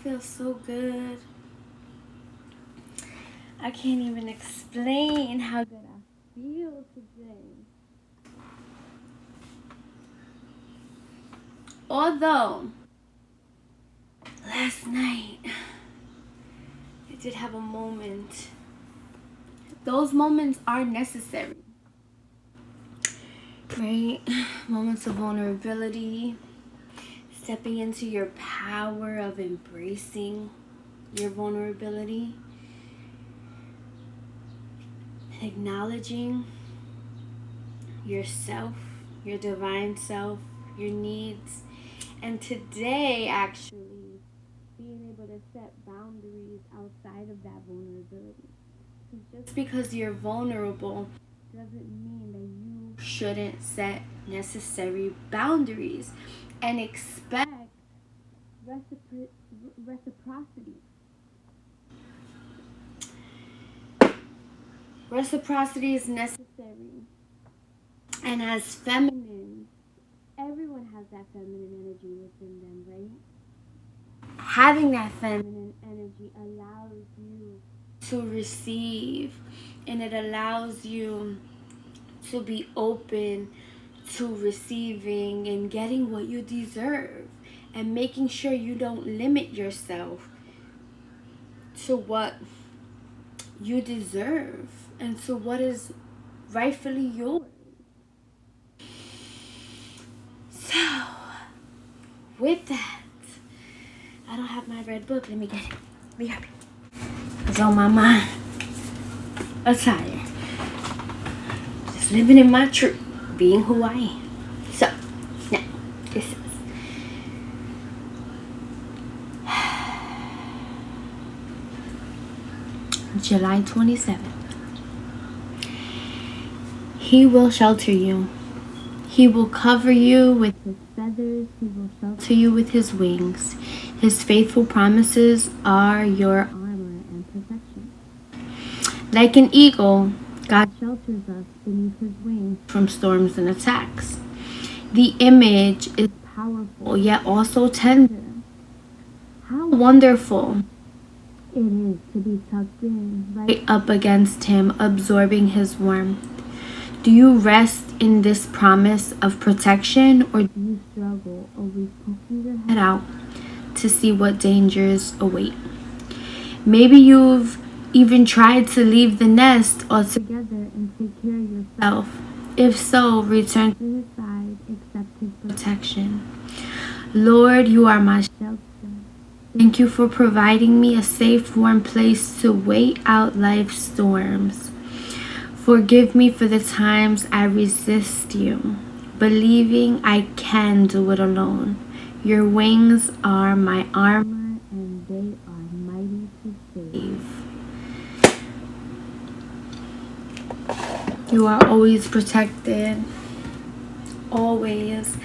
feel so good. I can't even explain how good I feel today. Although, last night, I did have a moment. Those moments are necessary, right? Moments of vulnerability, stepping into your power of embracing your vulnerability, acknowledging yourself, your divine self, your needs. And today, actually, being able to set boundaries outside of that vulnerability. Just because you're vulnerable doesn't mean that you shouldn't set necessary boundaries and expect reciprocity. Reciprocity is necessary. And as feminine, everyone has that feminine energy within them, right? Having that feminine energy allows you to receive, and it allows you to be open to receiving and getting what you deserve, and making sure you don't limit yourself to what you deserve and to what is rightfully yours. So, with that, I don't have my red book. Let me get it. Be happy. It's on my mind. Attire. Just living in my truth. Being who I am. So, now, this is July 27th. He will shelter you. He will cover you with his feathers. He will shelter you with his wings. His faithful promises are your armor and protection. Like an eagle, God shelters us beneath his wings from storms and attacks. The image is powerful, yet also tender. How wonderful it is to be tucked in, right up against him, absorbing his warmth. Do you rest in this promise of protection, or do you struggle, always poking your head out to see what dangers await? Maybe you've even tried to leave the nest altogether and take care of yourself. If so, return to his side, accept his protection. Lord, you are my shelter. Thank you for providing me a safe, warm place to wait out life's storms. Forgive me for the times I resist you, believing I can do it alone. Your wings are my armor, and they are mighty to save. You are always protected. Always.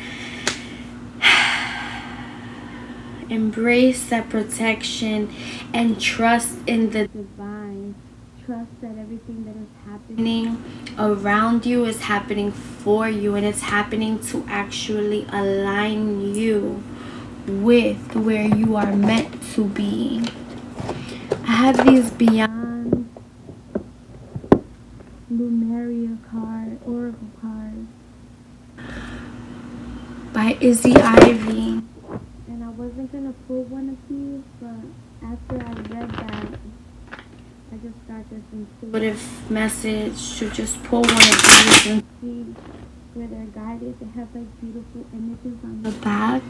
Embrace that protection and trust in the divine. Trust that everything that is happening around you is happening for you, and it's happening to actually align you with where you are meant to be. I have these Beyond Lumeria Oracle cards by Izzy Ivy. And I wasn't going to pull one of these, but after I read that, I just got this intuitive message to just pull one of these and see where they're guided. They have like beautiful images on the back,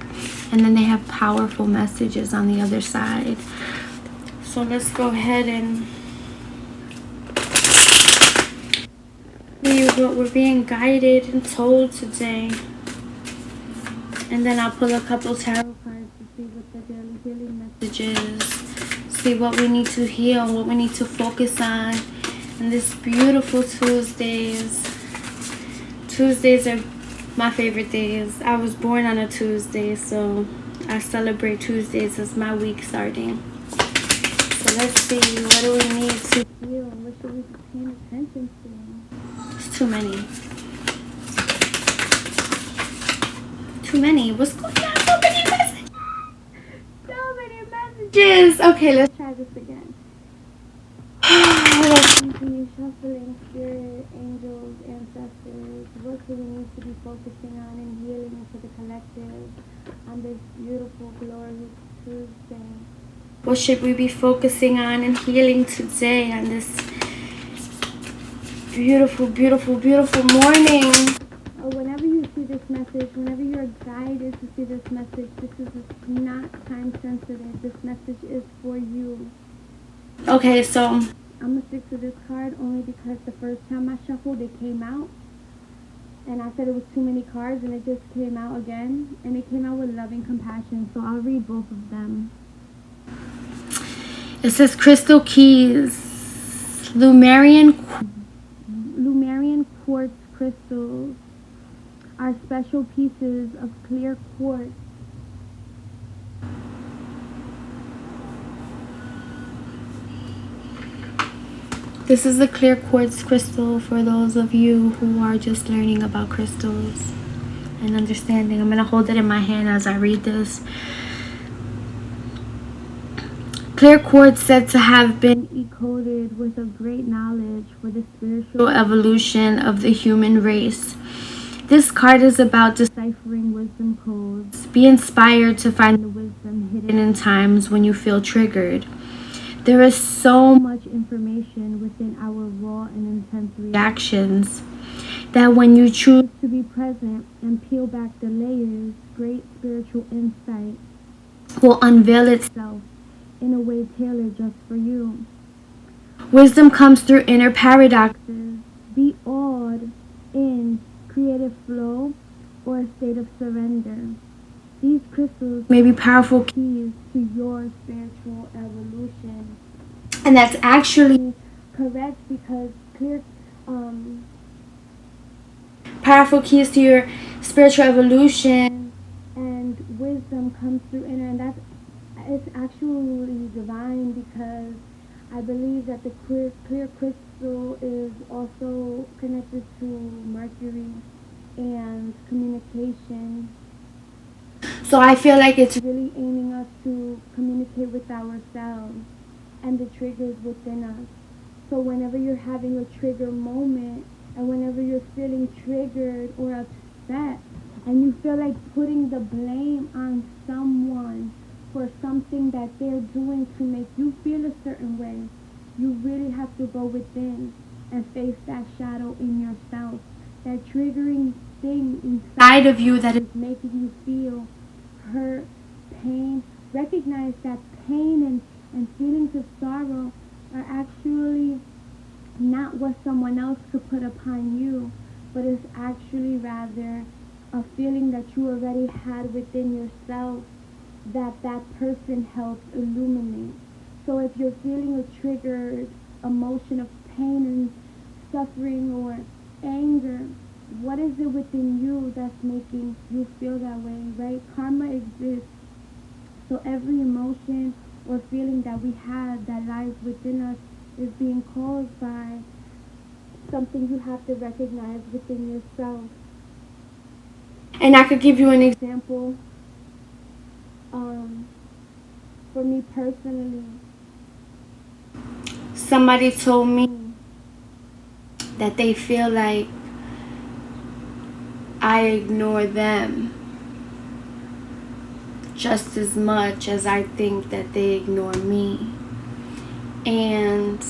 and then they have powerful messages on the other side. So let's go ahead and see what we're being guided and told today. And then I'll pull a couple tarot cards to see what the daily healing message is. See what we need to heal, what we need to focus on in this beautiful Tuesdays. Tuesdays are my favorite days. I was born on a Tuesday, so I celebrate Tuesdays as my week starting. So let's see, what do we need to heal? What should we be paying attention to? There's too many. Too many. What's going on? So many messages. So many messages. Okay, let's try this again. Let's continue shuffling. Spirit, angels, ancestors. What do we need to be focusing on and healing into the collective on this beautiful, glorious Tuesday? What should we be focusing on and healing today on this beautiful, beautiful, beautiful morning? Whenever you see this message, whenever you're guided to see this message, this is not time sensitive. This message is for you. Okay, so I'm going to stick to this card only because the first time I shuffled, it came out. And I said it was too many cards, and it just came out again. And it came out with loving compassion, so I'll read both of them. It says crystal keys, Lumerian quartz crystals are special pieces of clear quartz. This is a clear quartz crystal for those of you who are just learning about crystals and understanding. I'm going to hold it in my hand as I read this. Clear quartz said to have been encoded with a great knowledge for the spiritual evolution of the human race. This card is about deciphering wisdom codes. Be inspired to find the wisdom hidden in times when you feel triggered. There is so much information within our raw and intense reactions that when you choose to be present and peel back the layers, great spiritual insight will unveil itself in a way tailored just for you. Wisdom comes through inner paradoxes. Be awed in creative flow or a state of surrender. These crystals may be powerful keys to your spiritual evolution. And that's actually correct because powerful keys to your spiritual evolution and wisdom comes through inner, and it's actually divine because I believe that the clear crystal is also connected to Mercury and communication. So I feel like it's really aiming us to communicate with ourselves and the triggers within us. So whenever you're having a trigger moment and whenever you're feeling triggered or upset and you feel like putting the blame on someone for something that they're doing to make you feel a certain way, you really have to go within and face that shadow in yourself, that triggering thing inside of you that is making you feel hurt, pain. Recognize that pain and feelings of sorrow are actually not what someone else could put upon you, but it's actually rather a feeling that you already had within yourself that person helped illuminate. So if you're feeling a triggered emotion of pain and suffering or anger, what is it within you that's making you feel that way, right? Karma exists. So every emotion or feeling that we have that lies within us is being caused by something you have to recognize within yourself. And I could give you an example. For me personally, somebody told me that they feel like I ignore them just as much as I think that they ignore me. And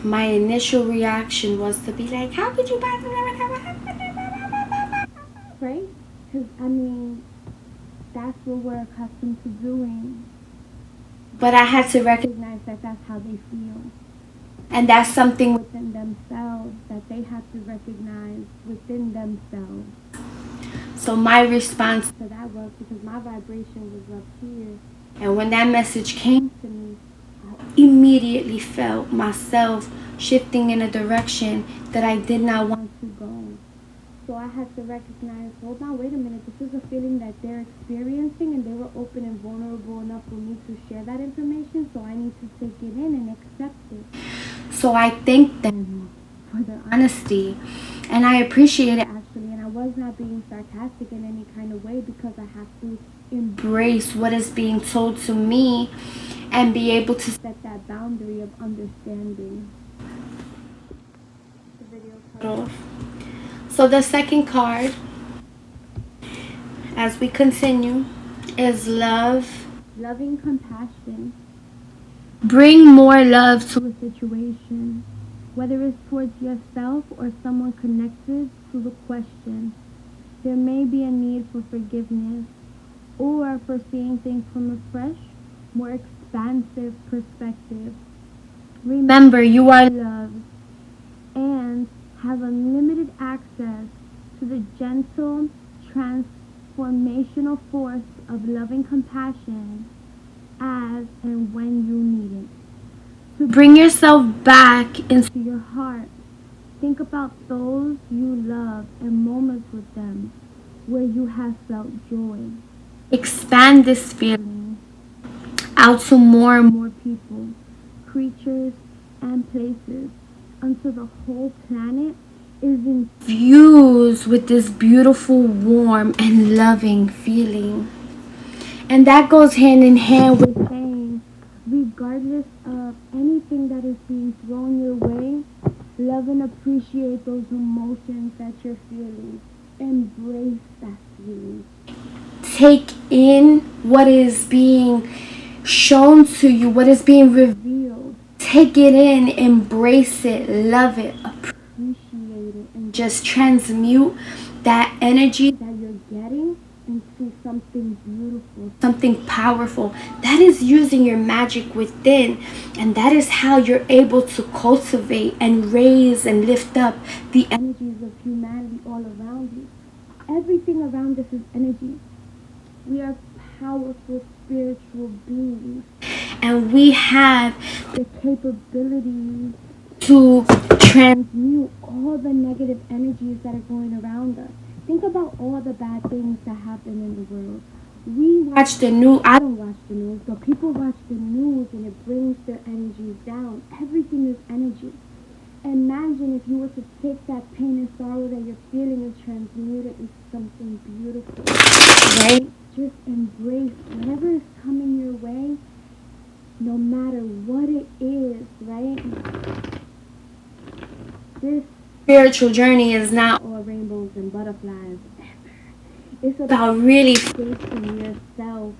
my initial reaction was to be like, how could you right? Because, I mean, that's what we're accustomed to doing. But I had to recognize that that's how they feel. And that's something within themselves that they have to recognize within themselves. So my response to that was, because my vibration was up here, and when that message came to me, I immediately felt myself shifting in a direction that I did not want to go. So I had to recognize, hold on, wait a minute, this is a feeling that they're experiencing and they were open and vulnerable enough for me to share that information, so I need to take it in and accept it. So I thanked them for their honesty, and I appreciate it actually, and I was was not being sarcastic in any kind of way, because I have to embrace what is being told to me and be able to set that boundary of understanding. The video cut off. So the second card, as we continue, is love, loving compassion. Bring more love to a situation, whether it's towards yourself or someone connected to the question. There may be a need for forgiveness or for seeing things from a fresh, more expansive perspective. Remember, you are loved and have unlimited access to the gentle, transformational force of loving compassion as and when you need it. To bring yourself back into your heart, think about those you love and moments with them where you have felt joy. Expand this feeling out to more and more people, creatures, and places until the whole planet is infused with this beautiful, warm, and loving feeling. And that goes hand in hand with saying, regardless of anything that is being thrown your way, love and appreciate those emotions that you're feeling. Embrace that feeling. Take in what is being shown to you, what is being revealed. Take it in, embrace it, love it, appreciate it, and just transmute that energy that you're getting into something beautiful, something powerful. That is using your magic within, and that is how you're able to cultivate and raise and lift up the energies of humanity all around you. Everything around us is energy. We are powerful spiritual beings, and we have the capability to transmute all the negative energies that are going around us. Think about all the bad things that happen in the world. We watch the news. I don't watch the news, but people watch the news and it brings their energies down. Everything is energy. Imagine if you were to take that pain and sorrow that you're feeling and transmute it into something beautiful, right? Just embrace whatever is coming your way, no matter what it is, right? This spiritual journey is not all rainbows and butterflies ever. It's about really facing yourself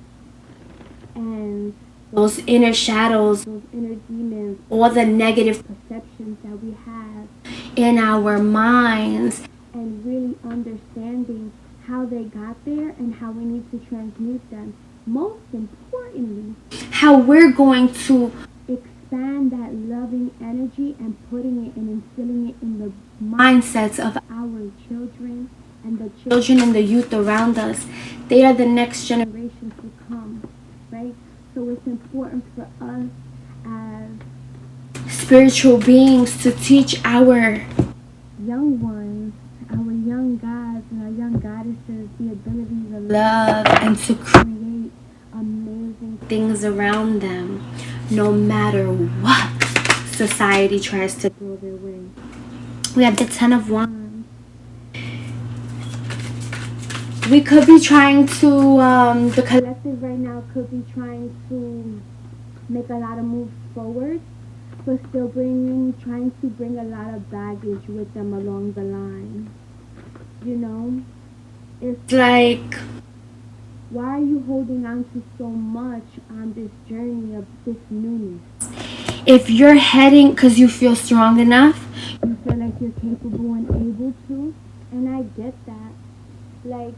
and those inner shadows, those inner demons, all the negative perceptions that we have in our minds, and really understanding how they got there and how we need to transmute them. Most importantly, how we're going to expand that loving energy and putting it and instilling it in the mindsets of our children and the children and the youth around us. They are the next generations to come, right? So it's important for us as spiritual beings to teach our young ones, our young gods and our young goddesses, the ability to love and to create amazing things around them, no matter what society tries to throw their way. We have the Ten of Wands. We could be trying to, the collective right now could be trying to make a lot of moves forward, but still trying to bring a lot of baggage with them along the line. You know, it's like, why are you holding on to so much on this journey of this newness? If you're heading, because you feel strong enough, you feel like you're capable and able to, and I get that. Like,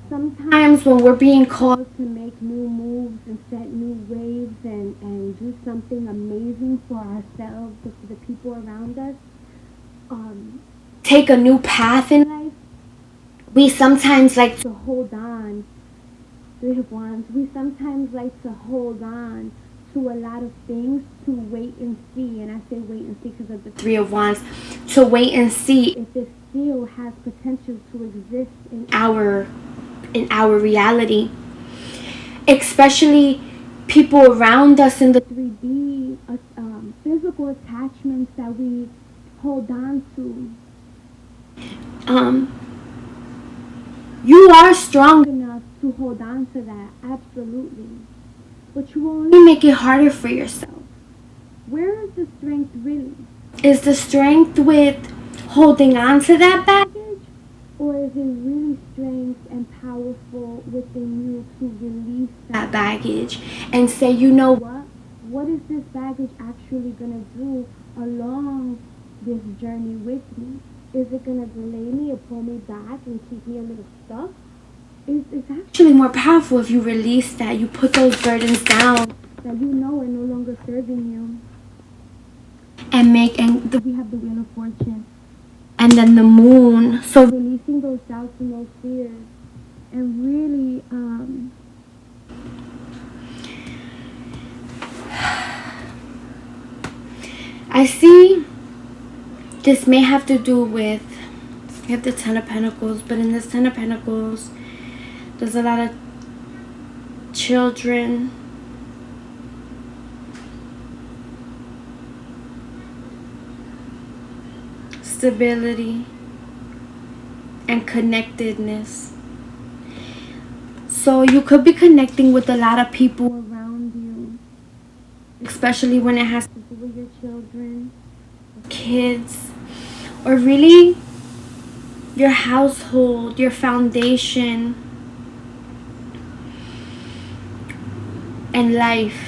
sometimes when we're being called to make new moves and set new waves and do something amazing for ourselves, for the people around us, take a new path in life, we sometimes like to hold on. Three of Wands. We sometimes like to hold on to a lot of things to wait and see. And I say wait and see because of the Three of Wands. To wait and see if it still has potential to exist in our reality. Especially people around us in the 3D, physical attachments that we hold on to. You are strong enough to hold on to that, absolutely. But you will only make it harder for yourself. Where is the strength really? Is the strength with holding on to that baggage? Or is it really strength and powerful within you to release that baggage and say, you know what? What is this baggage actually going to do along this journey with me? Is it going to delay me or pull me back and keep me a little stuck? It's actually more powerful if you release that. You put those burdens down that you know are no longer serving you. We have the Wheel of Fortune. And then the Moon. So releasing those doubts and those fears. And really, I see this may have to do with, we have the Ten of Pentacles, but in this Ten of Pentacles, there's a lot of children, stability, and connectedness. So you could be connecting with a lot of people around you, especially when it has to do with your children, kids, or really your household, your foundation, and life.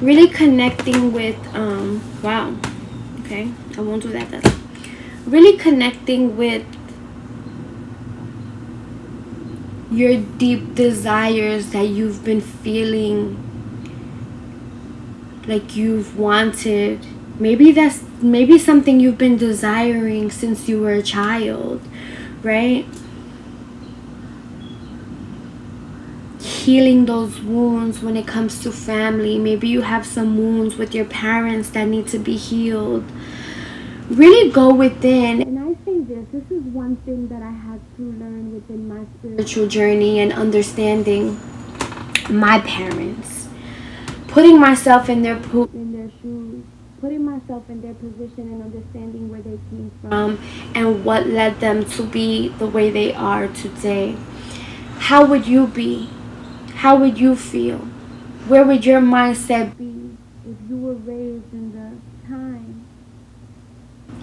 Really connecting with, wow, okay, I won't do that then. Really connecting with your deep desires that you've been feeling like you've wanted. Maybe something you've been desiring since you were a child, right? Healing those wounds when it comes to family. Maybe you have some wounds with your parents that need to be healed. Really go within. And I say this is one thing that I had to learn within my spiritual journey and understanding my parents. Putting myself in their shoes, putting myself in their position and understanding where they came from and what led them to be the way they are today. How would you be? How would you feel? Where would your mindset be if you were raised in the time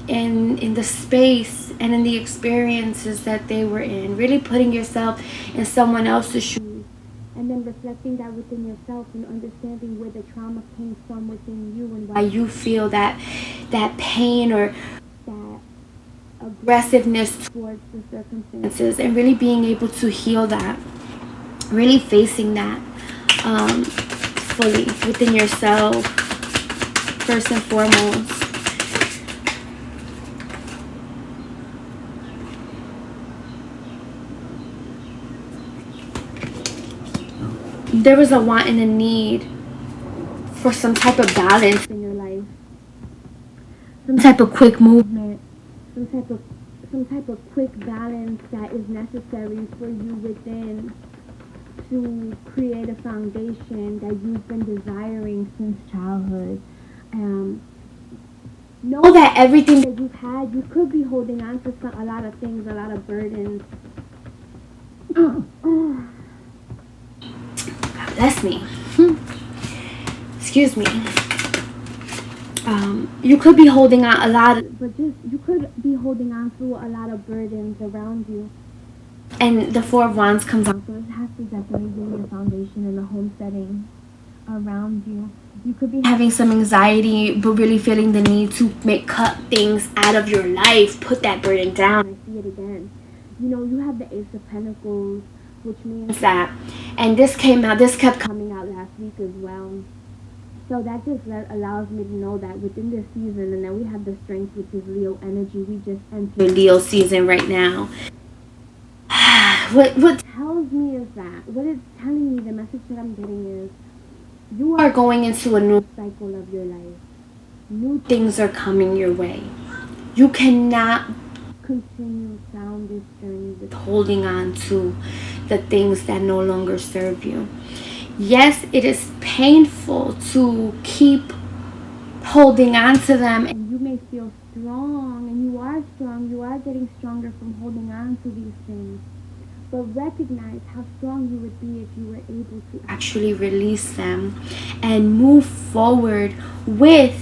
and in the space and in the experiences that they were in? Really putting yourself in someone else's shoes and then reflecting that within yourself and understanding where the trauma came from within you and why you feel that pain or that aggressiveness towards the circumstances, and really being able to heal that. Really facing that fully within yourself, first and foremost. There was a want and a need for some type of balance in your life, some type of quick movement, some type of quick balance that is necessary for you within to create a foundation that you've been desiring since childhood. Know that everything that you've had, you could be holding on to a lot of things, a lot of burdens. God bless me. Excuse me. You could be holding on you could be holding on to a lot of burdens around you. And the Four of Wands comes out, so it has to definitely be your foundation and the home setting around you. You could be having some anxiety, but really feeling the need to cut things out of your life, put that burden down. I see it again. You know, you have the Ace of Pentacles, which means that, and this kept coming out last week as well. So that just allows me to know that within this season, and then we have the Strength, which is Leo energy. We just entered Leo season right now. What tells me is that, what it's telling me, the message that I'm getting is, you are going into a new cycle of your life. New things are coming your way. You cannot continue down this journey with holding on to the things that no longer serve you. Yes, it is painful to keep holding on to them, and you may feel strong, and you are strong. You are getting stronger from holding on to these things. But recognize how strong you would be if you were able to actually release them and move forward with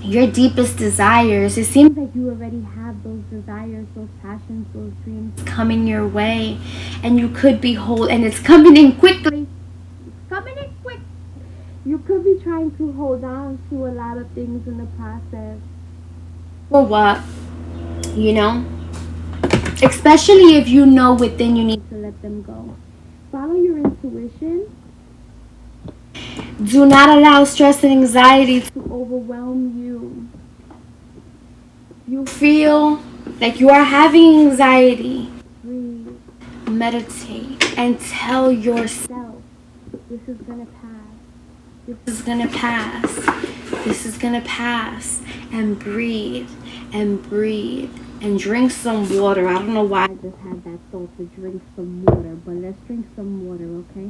your deepest desires. It seems like you already have those desires, those passions, those dreams coming your way, and you could be whole, and it's coming in quickly. It's coming in quick. You could be trying to hold on to a lot of things in the process. For what? You know? Especially if you know within you need to let them go. Follow your intuition. Do not allow stress and anxiety to overwhelm you. You feel like you are having anxiety. Breathe, meditate, and tell yourself, this is gonna pass. This is gonna pass. This is gonna pass. And breathe, and breathe, and drink some water. I don't know why I just had that thought to drink some water, but let's drink some water, okay?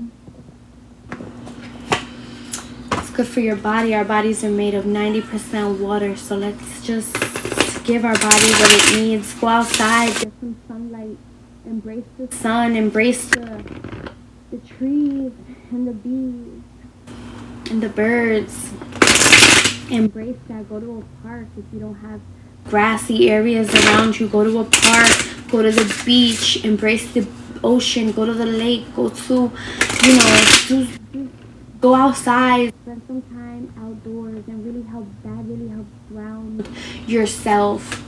It's good for your body. Our bodies are made of 90% water, so let's just give our body what it needs. Go outside, get some sunlight, embrace the sun, embrace the trees and the bees and the birds. Embrace that. Go to a park if you don't have grassy areas around you. Go to a park, go to the beach, embrace the ocean, go to the lake, go to, go outside, spend some time outdoors, and really helps ground yourself.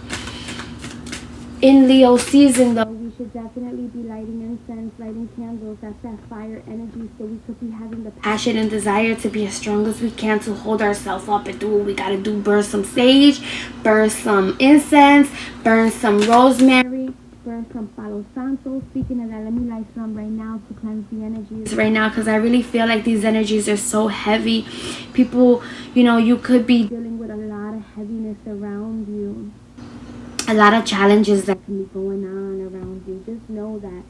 In Leo season, though, we should definitely be lighting incense, lighting candles. That's that fire energy, so we could be having the passion and desire to be as strong as we can, to hold ourselves up and do what we gotta do. Burn some sage, burn some incense, burn some rosemary, burn some palo santo. Speaking of that, let me light some right now to cleanse the energies right now, because I really feel like these energies are so heavy. People, you could be dealing with a lot of heaviness around you, a lot of challenges that can be going on around you. Just know that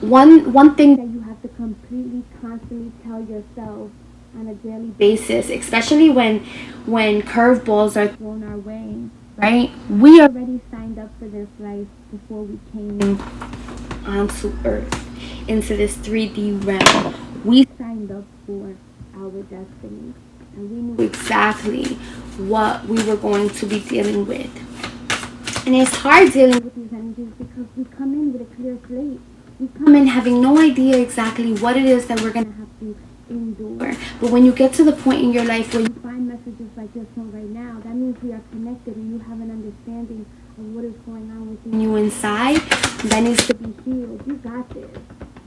one thing that you have to completely constantly tell yourself on a daily basis, especially when curveballs are thrown our way, right? We already signed up for this life before we came onto earth, into this 3D realm. We signed up for our destiny, and we knew exactly what we were going to be dealing with. And it's hard dealing with these energies because we come in with a clear slate. We come in having no idea exactly what it is that we're going to have to endure. But when you get to the point in your life where you find messages like this one right now, that means we are connected and you have an understanding of what is going on within you inside that needs to be healed. You got this.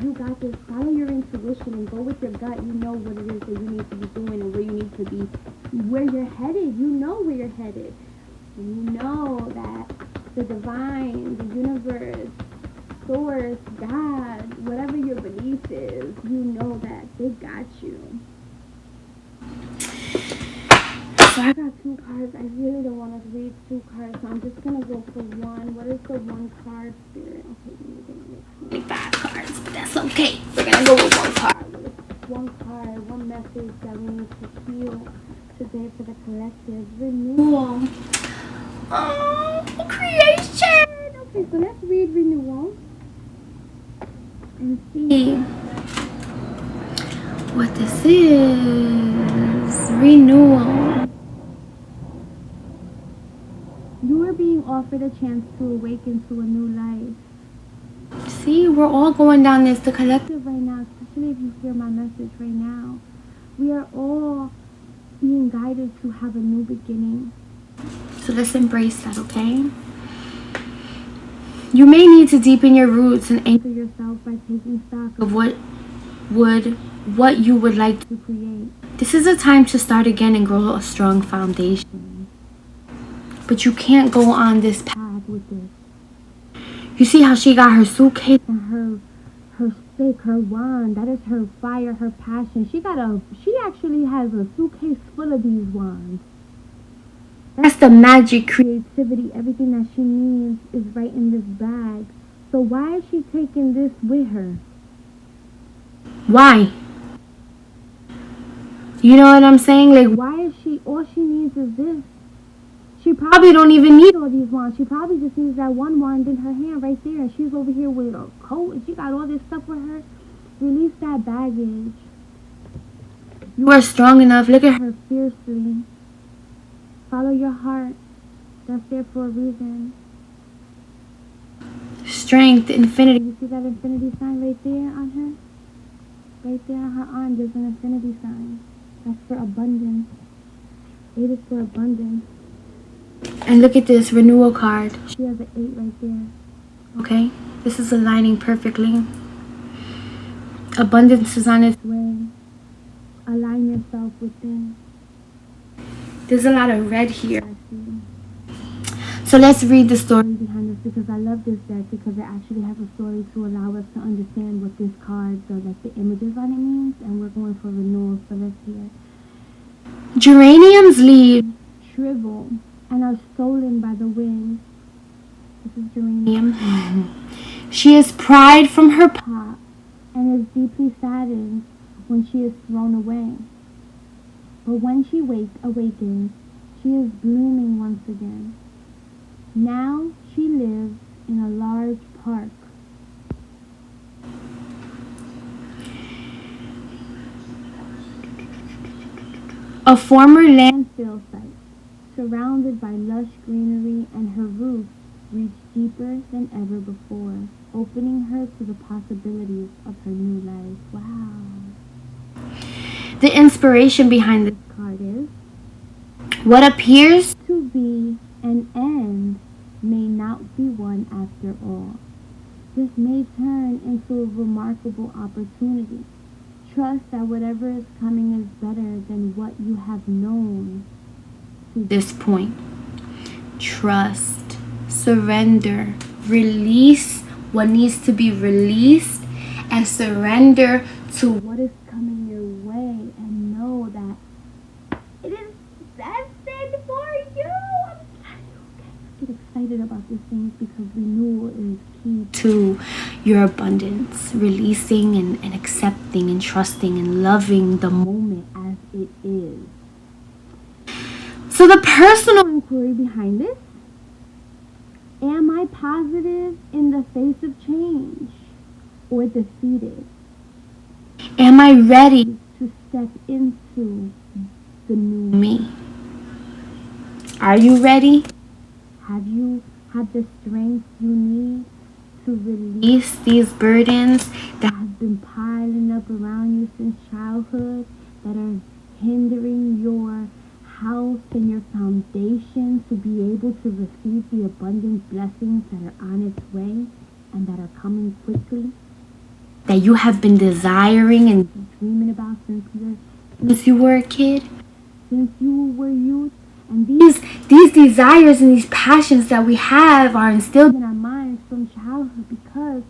You got this. Follow your intuition and go with your gut. You know what it is that you need to be doing and where you need to be, where you're headed. You know where you're headed. And you know that the divine, the universe, source, God, whatever your belief is, you know that they got you. So I got two cards. I really don't want to read two cards, so I'm just going to go for one. What is the one card, Spirit? Okay, you're going to 5 cards, but that's okay. We're going to go with one card. One card, one message that we need to heal today for the collective. Renewal. Oh, creation. Okay, so let's read Renewal and see what this is. Renewal. You are being offered a chance to awaken to a new life. See, we're all going down this, the collective right now, especially if you hear my message right now. We are all being guided to have a new beginning. So let's embrace that, okay? You may need to deepen your roots and anchor yourself by taking stock of what you would like to create. This is a time to start again and grow a strong foundation. But you can't go on this path with this. You see how she got her suitcase and her stick, her wand. That is her fire, her passion. She actually has a suitcase full of these wands. That's the magic, creativity, everything that she needs is right in this bag. So why is she taking this with her? Why? You know what I'm saying? Like, why is all she needs is this. She probably don't even need all these wands. She probably just needs that one wand in her hand right there. And she's over here with a coat and she got all this stuff with her. Release that baggage. You are strong enough. Look at her fiercely. Follow your heart. That's there for a reason. Strength, infinity. You see that infinity sign right there on her? Right there on her arm, there's an infinity sign. That's for abundance. 8 is for abundance. And look at this renewal card. She has an 8 right there. Okay? This is aligning perfectly. Abundance is on its way. Align yourself within. There's a lot of red here, I see. So let's read the story behind this, because I love this deck because it actually has a story to allow us to understand what this card, the images on it means, and we're going for renewal, so let's hear. Geranium's leaves shrivel and are stolen by the wind. This is geranium. She is pried from her pot and is deeply saddened when she is thrown away. But when she awakens, she is blooming once again. Now she lives in a large park. A former landfill site, surrounded by lush greenery, and her roots reach deeper than ever before, opening her to the possibilities of her new life. Wow. The inspiration behind this card is, what appears to be an end may not be one after all. This may turn into a remarkable opportunity. Trust that whatever is coming is better than what you have known to this point. Trust, surrender, release what needs to be released, and surrender to what is coming your way, and know that it is destined for you. Get excited about these things, because renewal is key to your abundance, releasing and accepting and trusting and loving the moment as it is. So the personal inquiry behind this: am I positive in the face of change or defeated? Am I ready to step into the new me? Are you ready? Have you had the strength you need to release these burdens that have been piling up around you since childhood, that are hindering your house and your foundation to be able to receive the abundant blessings that are on its way and that are coming quickly, that you have been desiring and dreaming about since you were a kid, since you were youth? And these desires and these passions that we have are instilled in our minds from childhood, because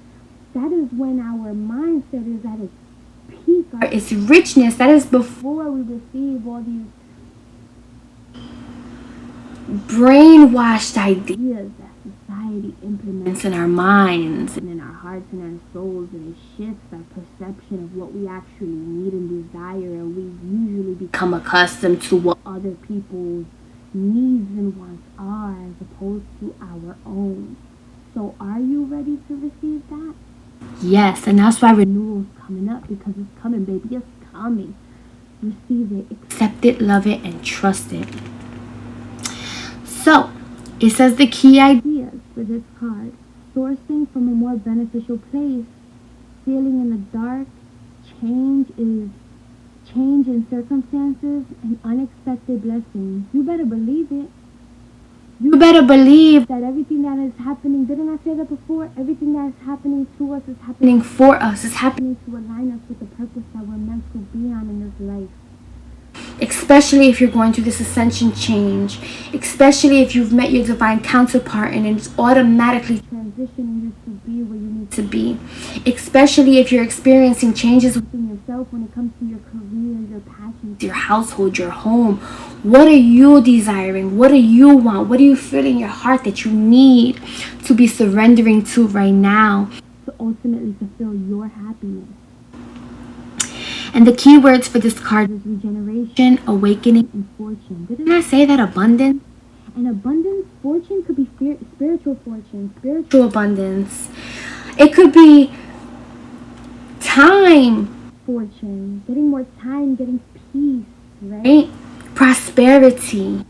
that is when our mindset is at its peak, or its richness. That is before we receive all these brainwashed ideas that society implements in our minds and in our hearts and our souls, and it shifts our perception of what we actually need and desire, and we usually become accustomed to what other people's needs and wants are as opposed to our own. So are you ready to receive that? Yes, and that's why renewal is coming up, because it's coming, baby. It's coming. Receive it, accept it, love it, and trust it. So, it says the key ideas for this card: sourcing from a more beneficial place, feeling in the dark, change in circumstances, and unexpected blessings. You better believe it. You better believe that everything that is happening, didn't I say that before? Everything that is happening to us is happening for us. It's happening to align us with the purpose that we're meant to be on in this life. Especially if you're going through this ascension change, especially if you've met your divine counterpart and it's automatically transitioning you to be where you need to be, especially if you're experiencing changes within yourself when it comes to your career, your passions, your household, your home. What are you desiring? What do you want? What do you feel in your heart that you need to be surrendering to right now to ultimately fulfill your happiness? And the key words for this card is regeneration, awakening, and fortune. Didn't I say that abundance? And abundance, fortune could be spiritual fortune, spiritual abundance. It could be time fortune, getting more time, getting peace, right? Prosperity,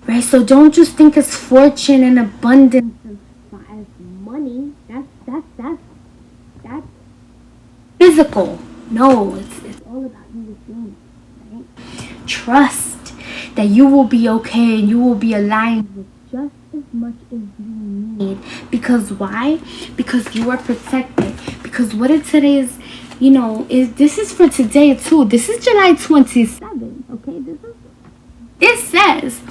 right? So don't just think it's fortune and abundance as money. That's physical. No, it's all about you within, right? Trust that you will be okay and you will be aligned with just as much as you need. Because why? Because you are protected. Because what it today's, this is for today too. This is July 27th. Okay, it says,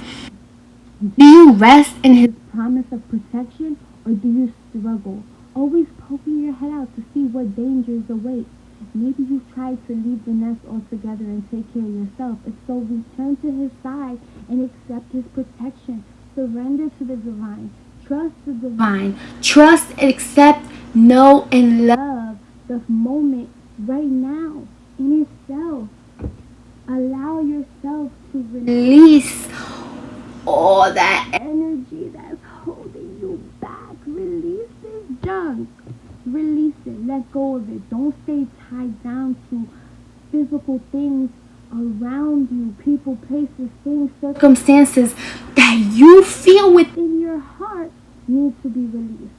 do you rest in his promise of protection or do you struggle? Always poking your head out to see what dangers await. Maybe you've tried to leave the nest altogether and take care of yourself. If so, return to his side and accept his protection. Surrender to the divine. Trust the divine. Trust, accept, know, and love the moment right now in yourself. Allow yourself to release all that energy that's holding you back. Release this junk. Release it. Let go of it. Don't stay tied down to physical things around you. People, places, things, circumstances that you feel within your heart need to be released.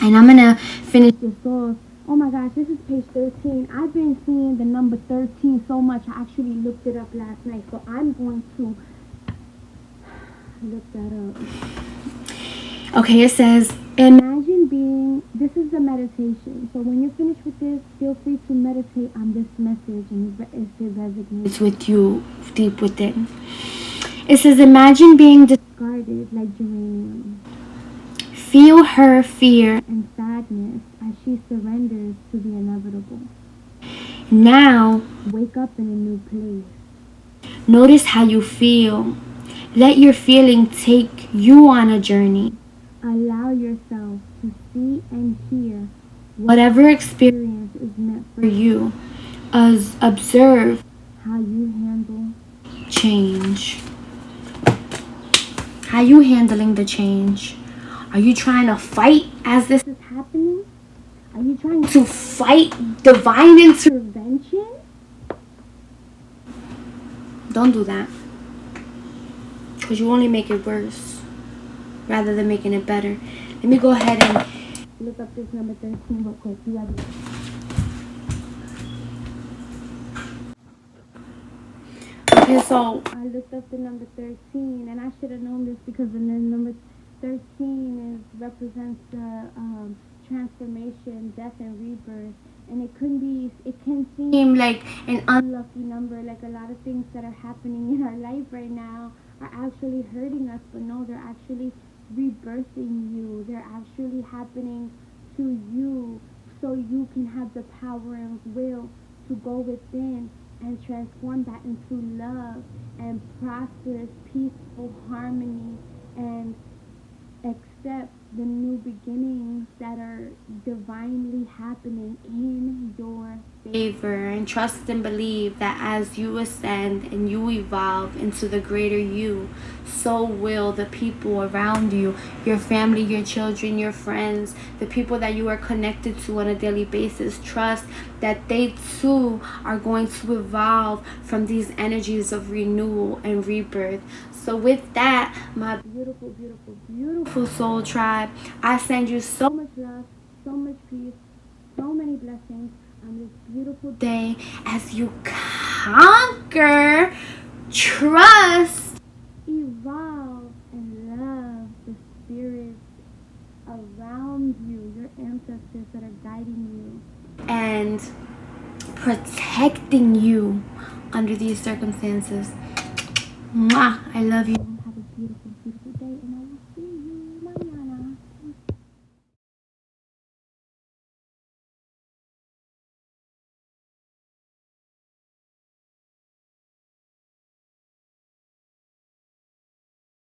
And I'm going to finish this off. Oh my gosh, this is page 13. I've been seeing the number 13 so much. I actually looked it up last night. So I'm going to look that up. Okay, it says, imagine being, this is the meditation. So when you're finished with this, feel free to meditate on this message and if it resonates with you deep within. It says, imagine being discarded like geranium. Feel her fear and sadness as she surrenders to the inevitable. Now, wake up in a new place. Notice how you feel. Let your feeling take you on a journey. Allow yourself to see and hear whatever experience is meant for you. Observe how you handle change. How you handling the change? Are you trying to fight as this is happening? Are you trying to fight divine intervention? Don't do that. Because you only make it worse rather than making it better. Let me go ahead and look up this number 13 real quick. You ready? Okay, so I looked up the number 13 and I should have known this because the number 13 represents the transformation, death, and rebirth. And it can seem like an unlucky number, like a lot of things that are happening in our life right now are actually hurting us, but no, they're actually rebirthing you. They're actually happening to you so you can have the power and will to go within and transform that into love and prosperous, peaceful harmony and accept the new beginnings that are divinely happening in your favor. And trust and believe that as you ascend and you evolve into the greater you, so will the people around you, your family, your children, your friends, the people that you are connected to on a daily basis. Trust that they too are going to evolve from these energies of renewal and rebirth. So with that, my beautiful, beautiful, beautiful soul tribe, I send you so much love, so much peace, so many blessings on this beautiful day as you conquer, trust, evolve, and love the spirits around you, your ancestors that are guiding you and protecting you under these circumstances. Mwah! I love you. Have a beautiful